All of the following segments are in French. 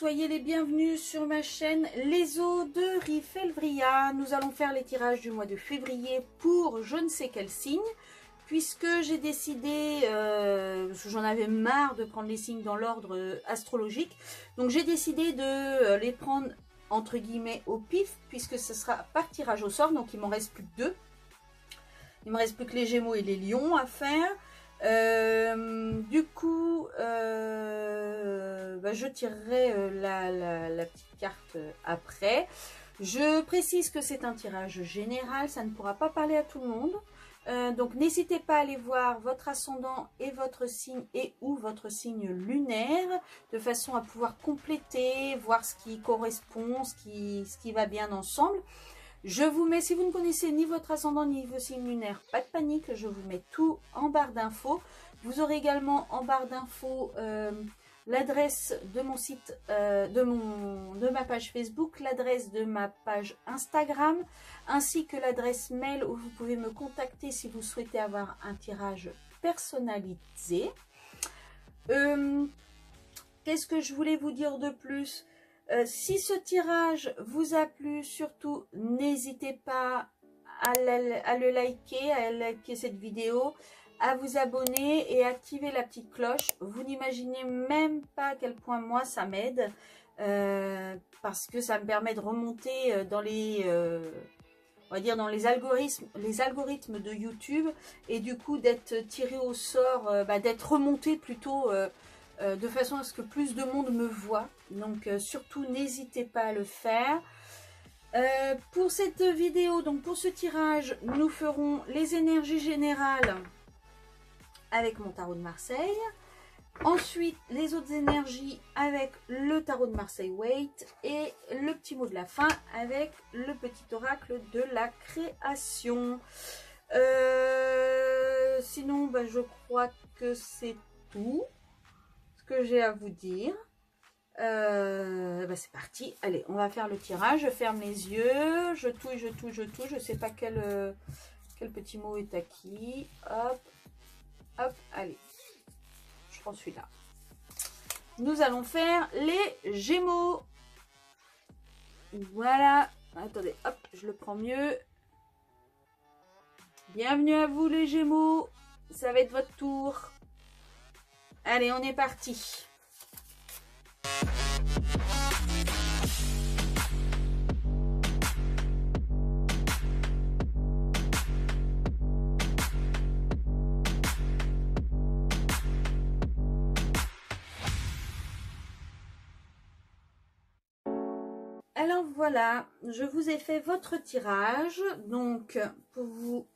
soyez les bienvenus sur ma chaîne Les Eaux de Rifelvria. Nous allons faire les tirages du mois de février pour je ne sais quel signe, puisque j'ai décidé, parce que j'en avais marre de prendre les signes dans l'ordre astrologique, donc j'ai décidé de les prendre entre guillemets au pif, puisque ce sera par tirage au sort, donc il m'en reste plus que deux. Il me reste plus que les Gémeaux et les Lions à faire. Du coup, je tirerai la petite carte après. Je précise que c'est un tirage général, ça ne pourra pas parler à tout le monde. Donc n'hésitez pas à aller voir votre ascendant et votre signe et ou votre signe lunaire, de façon à pouvoir compléter, voir ce qui correspond, ce qui va bien ensemble. Je vous mets, si vous ne connaissez ni votre ascendant ni vos signes lunaires, pas de panique, je vous mets tout en barre d'infos. Vous aurez également en barre d'infos l'adresse de mon site, de ma page Facebook, l'adresse de ma page Instagram, ainsi que l'adresse mail où vous pouvez me contacter si vous souhaitez avoir un tirage personnalisé. Qu'est-ce que je voulais vous dire de plus ? Si ce tirage vous a plu, surtout n'hésitez pas à le liker, à liker cette vidéo, à vous abonner et activer la petite cloche. Vous n'imaginez même pas à quel point moi ça m'aide, parce que ça me permet de remonter dans les, on va dire dans les algorithmes de YouTube, et du coup d'être tiré au sort, d'être remonté plutôt. De façon à ce que plus de monde me voit. Donc surtout n'hésitez pas à le faire. Pour cette vidéo, donc pour ce tirage, nous ferons les énergies générales avec mon tarot de Marseille. Ensuite, les autres énergies avec le tarot de Marseille Waite. Et le petit mot de la fin avec le petit oracle de la création. Sinon, je crois que c'est tout que j'ai à vous dire. C'est parti, allez, on va faire le tirage. Je ferme les yeux, je touille, je sais pas quel petit mot est acquis. Hop, hop, allez, je prends celui-là. Nous allons faire les Gémeaux. Voilà, attendez, hop, je le prends mieux. Bienvenue à vous les Gémeaux, ça va être votre tour. Allez, on est parti. Alors voilà, je vous ai fait votre tirage. Donc, pour vous...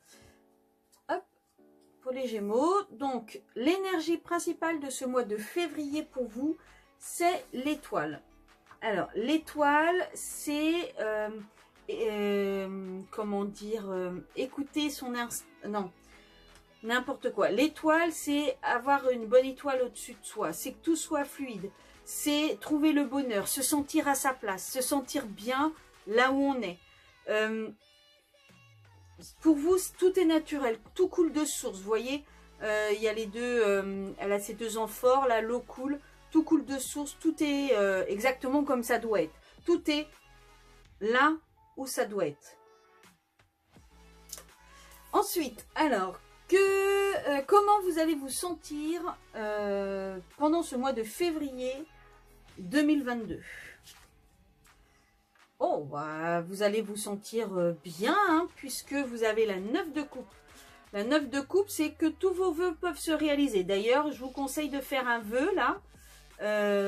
Pour les Gémeaux, donc l'énergie principale de ce mois de février pour vous, c'est l'étoile. Alors l'étoile, c'est comment dire, écouter son instinct. Non, n'importe quoi. L'étoile, c'est avoir une bonne étoile au-dessus de soi. C'est que tout soit fluide. C'est trouver le bonheur, se sentir à sa place, se sentir bien là où on est. Pour vous, tout est naturel, tout coule de source. Vous voyez, il y a les deux, elle a ses deux amphores, là, l'eau coule, tout coule de source, tout est exactement comme ça doit être. Tout est là où ça doit être. Ensuite, alors, comment vous allez vous sentir pendant ce mois de février 2022 ? Oh, vous allez vous sentir bien, hein, puisque vous avez la 9 de coupe. La 9 de coupe, c'est que tous vos vœux peuvent se réaliser. D'ailleurs, je vous conseille de faire un vœu, là.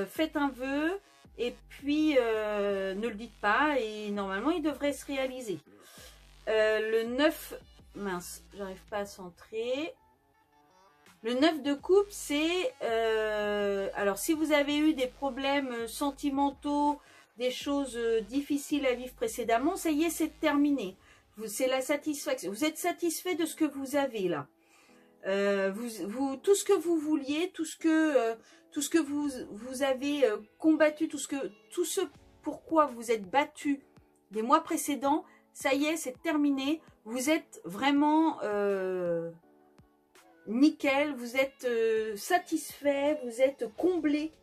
Faites un vœu, et puis ne le dites pas, et normalement, il devrait se réaliser. Le 9... Mince, j'arrive pas à centrer. Le 9 de coupe, c'est... alors, si vous avez eu des problèmes sentimentaux, des choses difficiles à vivre précédemment, ça y est, c'est terminé. C'est la satisfaction. Vous êtes satisfait de ce que vous avez là. Tout ce que vous vouliez, tout ce que vous avez combattu, tout ce pourquoi vous êtes battu des mois précédents, ça y est, c'est terminé. Vous êtes vraiment nickel, vous êtes satisfait, vous êtes comblé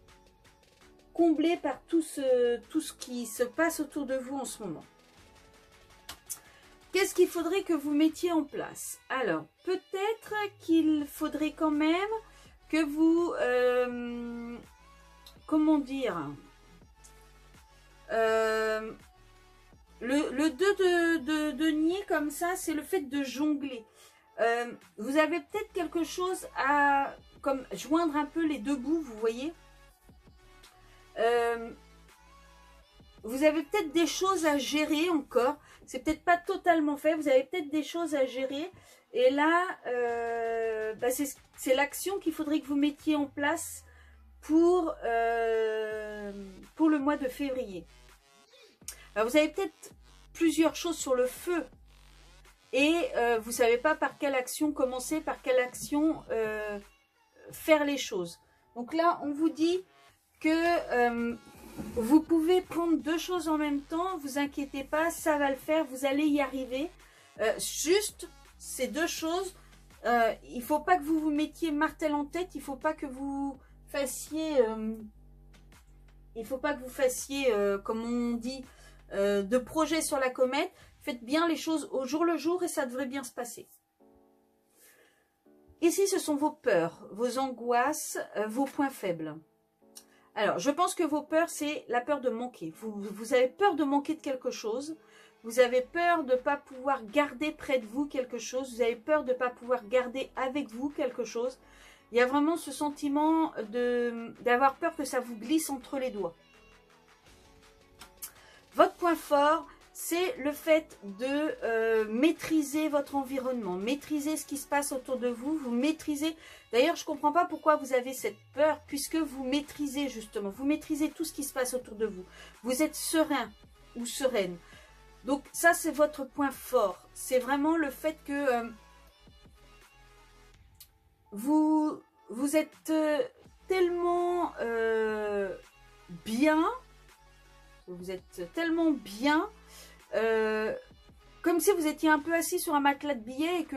comblé par tout ce qui se passe autour de vous en ce moment. Qu'est-ce qu'il faudrait que vous mettiez en place? Alors, peut-être qu'il faudrait quand même que vous... comment dire, le 2 de denier comme ça, c'est le fait de jongler. Vous avez peut-être quelque chose à comme joindre un peu les deux bouts, vous voyez. Vous avez peut-être des choses à gérer encore. C'est peut-être pas totalement fait. Vous avez peut-être des choses à gérer. Et là, bah c'est l'action qu'il faudrait que vous mettiez en place pour le mois de février. Alors, vous avez peut-être plusieurs choses sur le feu. Et vous ne savez pas par quelle action commencer, par quelle action faire les choses. Donc là, on vous dit que vous pouvez prendre deux choses en même temps. Vous inquiétez pas, ça va le faire, vous allez y arriver. Juste ces deux choses, il ne faut pas que vous vous mettiez martel en tête, il ne faut pas que vous fassiez, comme on dit, de projet sur la comète. Faites bien les choses au jour le jour et ça devrait bien se passer. Ici, ce sont vos peurs, vos angoisses, vos points faibles. Alors, je pense que vos peurs, c'est la peur de manquer. Vous avez peur de manquer de quelque chose. Vous avez peur de ne pas pouvoir garder près de vous quelque chose. Vous avez peur de ne pas pouvoir garder avec vous quelque chose. Il y a vraiment ce sentiment d'avoir peur que ça vous glisse entre les doigts. Votre point fort, c'est le fait de maîtriser votre environnement, maîtriser ce qui se passe autour de vous, vous maîtrisez. D'ailleurs, je ne comprends pas pourquoi vous avez cette peur, puisque vous maîtrisez justement, vous maîtrisez tout ce qui se passe autour de vous. Vous êtes serein ou sereine. Donc ça, c'est votre point fort. C'est vraiment le fait que vous êtes tellement bien, vous êtes tellement bien, comme si vous étiez un peu assis sur un matelas de billets et que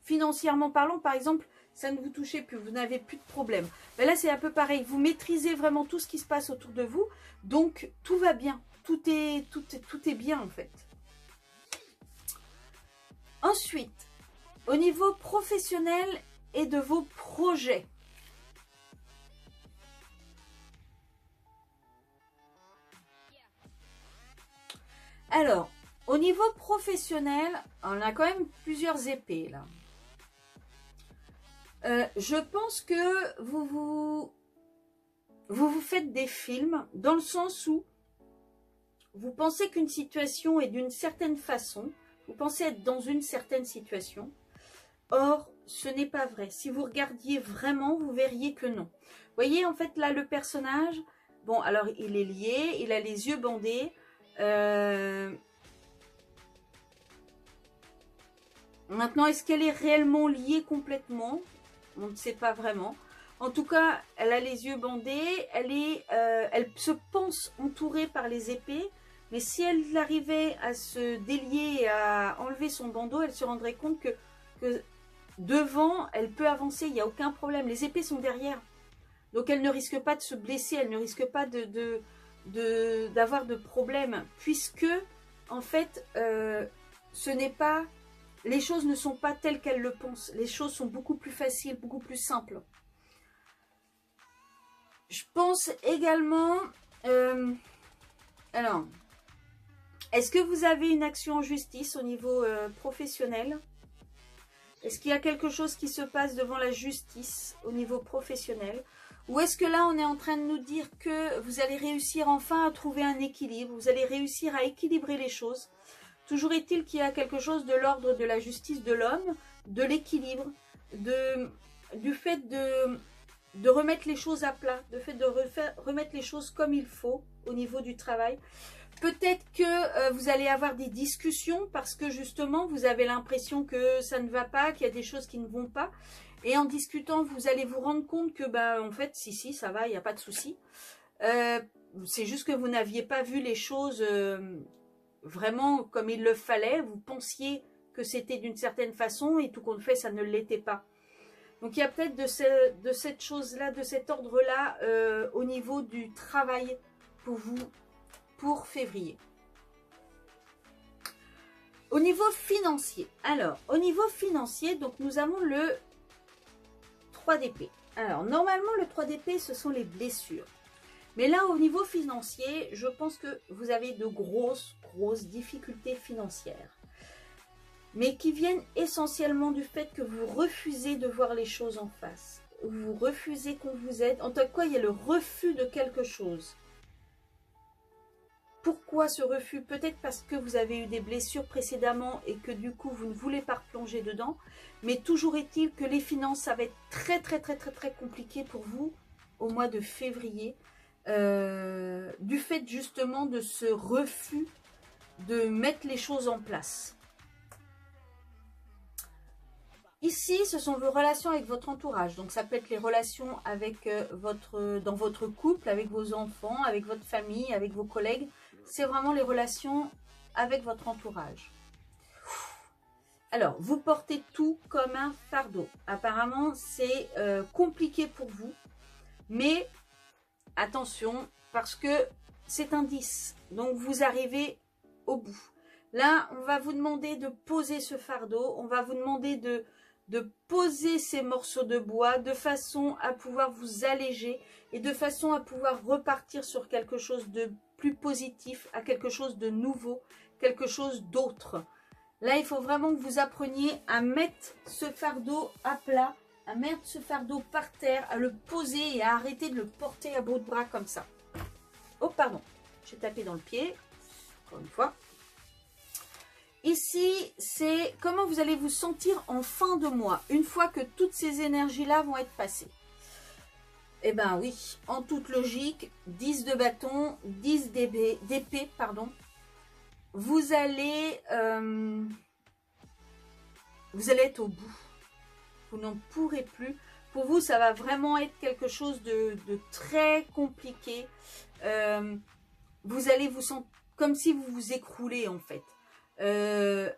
financièrement parlant, par exemple, ça ne vous touchait plus, vous n'avez plus de problème. Mais là, c'est un peu pareil. Vous maîtrisez vraiment tout ce qui se passe autour de vous, donc tout va bien. Tout est bien en fait. Ensuite, au niveau professionnel et de vos projets. Alors, au niveau professionnel, on a quand même plusieurs épées là. Je pense que vous faites des films dans le sens où vous pensez qu'une situation est d'une certaine façon, vous pensez être dans une certaine situation, or ce n'est pas vrai. Si vous regardiez vraiment, vous verriez que non. Vous voyez en fait là le personnage, bon alors il est lié, il a les yeux bandés, maintenant est-ce qu'elle est réellement liée complètement? On ne sait pas vraiment. En tout cas, elle a les yeux bandés, elle se pense entourée par les épées, mais si elle arrivait à se délier et à enlever son bandeau, elle se rendrait compte que devant, elle peut avancer, il n'y a aucun problème. Les épées sont derrière. Donc elle ne risque pas de se blesser, elle ne risque pas d'avoir de problème, puisque, en fait, ce n'est pas... Les choses ne sont pas telles qu'elles le pensent. Les choses sont beaucoup plus faciles, beaucoup plus simples. Je pense également... alors, est-ce que vous avez une action en justice au niveau professionnel? Est-ce qu'il y a quelque chose qui se passe devant la justice au niveau professionnel? Ou est-ce que là, on est en train de nous dire que vous allez réussir enfin à trouver un équilibre? Vous allez réussir à équilibrer les choses? Toujours est-il qu'il y a quelque chose de l'ordre de la justice de l'homme, de l'équilibre, du fait de remettre les choses à plat, du fait de remettre les choses comme il faut au niveau du travail. Peut-être que vous allez avoir des discussions parce que justement vous avez l'impression que ça ne va pas, qu'il y a des choses qui ne vont pas. Et en discutant, vous allez vous rendre compte que bah, en fait, si, ça va, il n'y a pas de souci. C'est juste que vous n'aviez pas vu les choses... vraiment comme il le fallait, vous pensiez que c'était d'une certaine façon et tout compte fait, ça ne l'était pas. Donc il y a peut-être de cette chose-là, de cet ordre-là au niveau du travail pour vous, pour février. Au niveau financier, alors au niveau financier, donc nous avons le 3 d'épée. Alors normalement le 3 d'épée ce sont les blessures. Mais là au niveau financier, je pense que vous avez de grosses difficultés financières. Mais qui viennent essentiellement du fait que vous refusez de voir les choses en face. Vous refusez qu'on vous aide. En tout cas, il y a le refus de quelque chose. Pourquoi ce refus? Peut-être parce que vous avez eu des blessures précédemment et que du coup, vous ne voulez pas replonger dedans. Mais toujours est-il que les finances, ça va être très compliqué pour vous au mois de février. Du fait justement de ce refus de mettre les choses en place. Ici, ce sont vos relations avec votre entourage. Donc, ça peut être les relations avec dans votre couple, avec vos enfants, avec votre famille, avec vos collègues. C'est vraiment les relations avec votre entourage. Alors, vous portez tout comme un fardeau. Apparemment, c'est compliqué pour vous. Mais attention, parce que c'est un 10. Donc, vous arrivez au bout. Là, on va vous demander de poser ce fardeau. On va vous demander de poser ces morceaux de bois de façon à pouvoir vous alléger et de façon à pouvoir repartir sur quelque chose de plus positif, à quelque chose de nouveau, quelque chose d'autre. Là, il faut vraiment que vous appreniez à mettre ce fardeau à plat, à mettre ce fardeau par terre, à le poser et à arrêter de le porter à bout de bras comme ça. Oh, pardon, j'ai tapé dans le pied, encore une fois. Ici, c'est comment vous allez vous sentir en fin de mois, une fois que toutes ces énergies-là vont être passées. Eh bien oui, en toute logique, 10 de bâton, 10 d'épée, pardon. Vous allez être au bout. Vous n'en pourrez plus. Pour vous, ça va vraiment être quelque chose de très compliqué. Vous allez vous sentir comme si vous vous écroulez en fait. Je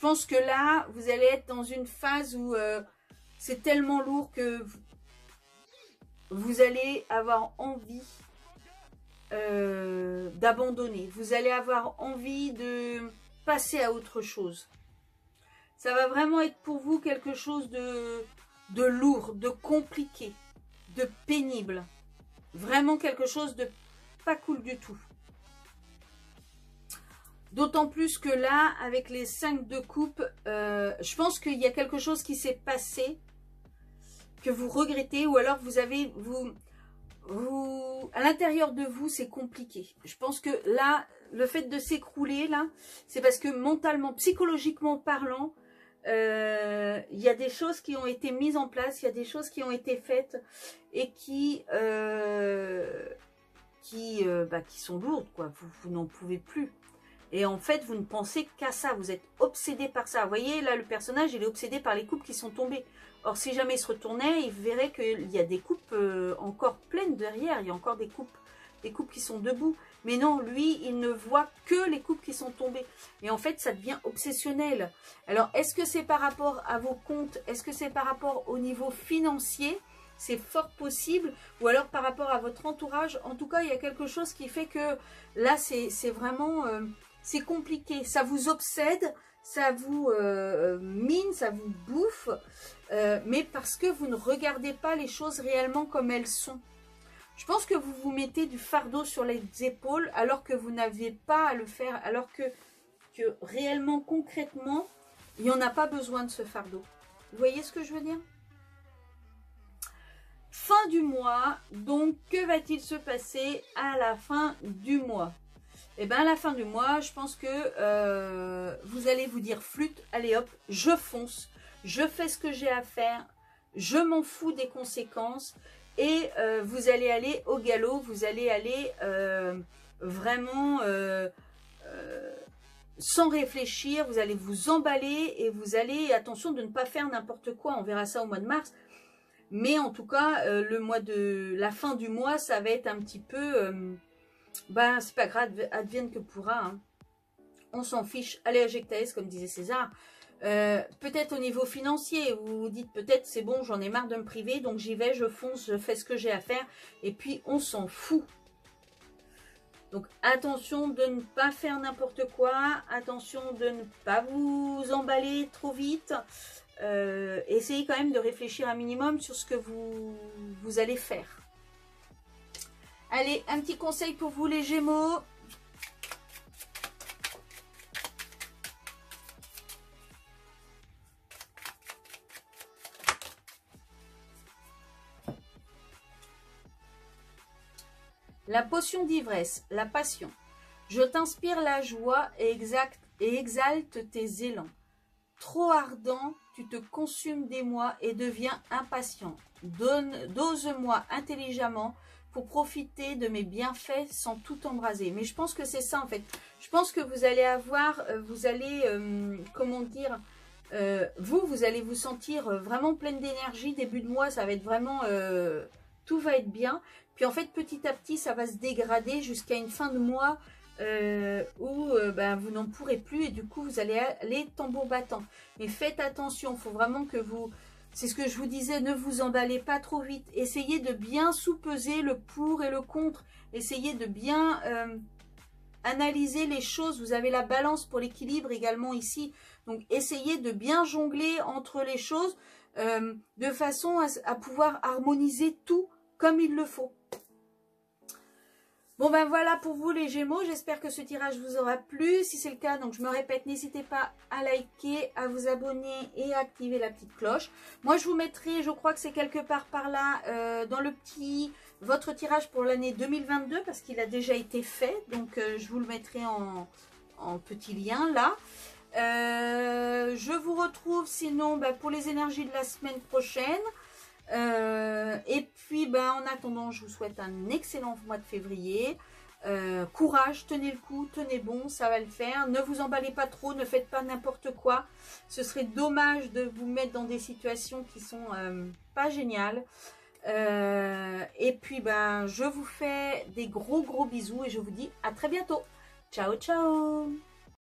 pense que là, vous allez être dans une phase où c'est tellement lourd que vous allez avoir envie d'abandonner. Vous allez avoir envie de passer à autre chose. Ça va vraiment être pour vous quelque chose de lourd, de compliqué, de pénible. Vraiment quelque chose de pas cool du tout. D'autant plus que là, avec les 5 de coupe, je pense qu'il y a quelque chose qui s'est passé, que vous regrettez, ou alors vous avez, à l'intérieur de vous, c'est compliqué. Je pense que là, le fait de s'écrouler, là, c'est parce que mentalement, psychologiquement parlant, il y a des choses qui ont été mises en place, il y a des choses qui ont été faites, et qui sont lourdes, quoi. Vous n'en pouvez plus. Et en fait, vous ne pensez qu'à ça. Vous êtes obsédé par ça. Vous voyez, là, le personnage, il est obsédé par les coupes qui sont tombées. Or, si jamais il se retournait, il verrait qu'il y a des coupes encore pleines derrière. Il y a encore des coupes qui sont debout. Mais non, lui, il ne voit que les coupes qui sont tombées. Et en fait, ça devient obsessionnel. Alors, est-ce que c'est par rapport à vos comptes? Est-ce que c'est par rapport au niveau financier? C'est fort possible. Ou alors par rapport à votre entourage. En tout cas, il y a quelque chose qui fait que là, c'est vraiment... c'est compliqué, ça vous obsède, ça vous mine, ça vous bouffe, mais parce que vous ne regardez pas les choses réellement comme elles sont. Je pense que vous vous mettez du fardeau sur les épaules alors que vous n'avez pas à le faire, alors que réellement, concrètement, il n'y en a pas besoin de ce fardeau. Vous voyez ce que je veux dire? Fin du mois, donc que va-t-il se passer à la fin du mois? Et bien à la fin du mois, je pense que vous allez vous dire flûte, allez hop, je fonce, je fais ce que j'ai à faire, je m'en fous des conséquences et vous allez aller au galop, vous allez aller vraiment sans réfléchir, vous allez vous emballer et vous allez, attention de ne pas faire n'importe quoi, on verra ça au mois de mars. Mais en tout cas, la fin du mois, ça va être un petit peu... c'est pas grave, advienne que pourra. Hein. On s'en fiche. Allez, Ajectaes, comme disait César. Peut-être au niveau financier, vous vous dites peut-être c'est bon, j'en ai marre de me priver, donc j'y vais, je fonce, je fais ce que j'ai à faire, et puis on s'en fout. Donc attention de ne pas faire n'importe quoi, attention de ne pas vous emballer trop vite. Essayez quand même de réfléchir un minimum sur ce que vous allez faire. Allez, un petit conseil pour vous les Gémeaux. La potion d'ivresse, la passion. Je t'inspire la joie et exalte tes élans. Trop ardent, tu te consumes d'émoi et deviens impatient. Dose-moi intelligemment pour profiter de mes bienfaits sans tout embraser. Mais je pense que c'est ça en fait. Je pense que vous allez avoir, comment dire, vous allez vous sentir vraiment pleine d'énergie. Début de mois, ça va être vraiment, tout va être bien. Puis en fait, petit à petit, ça va se dégrader jusqu'à une fin de mois où vous n'en pourrez plus et du coup, vous allez aller tambour battant. Mais faites attention, il faut vraiment que vous... C'est ce que je vous disais, ne vous emballez pas trop vite. Essayez de bien sous-peser le pour et le contre. Essayez de bien analyser les choses. Vous avez la balance pour l'équilibre également ici. Donc, essayez de bien jongler entre les choses de façon à pouvoir harmoniser tout comme il le faut. Bon ben voilà pour vous les Gémeaux, j'espère que ce tirage vous aura plu. Si c'est le cas, donc je me répète, n'hésitez pas à liker, à vous abonner et à activer la petite cloche. Moi je vous mettrai, je crois que c'est quelque part par là, dans le petit, votre tirage pour l'année 2022 parce qu'il a déjà été fait. Donc je vous le mettrai en petit lien là. Je vous retrouve sinon pour les énergies de la semaine prochaine. Et puis en attendant je vous souhaite un excellent mois de février. Courage, tenez le coup, tenez bon, ça va le faire. Ne vous emballez pas trop, ne faites pas n'importe quoi. Ce serait dommage de vous mettre dans des situations qui sont pas géniales. Et puis je vous fais des gros bisous et je vous dis à très bientôt. Ciao ciao.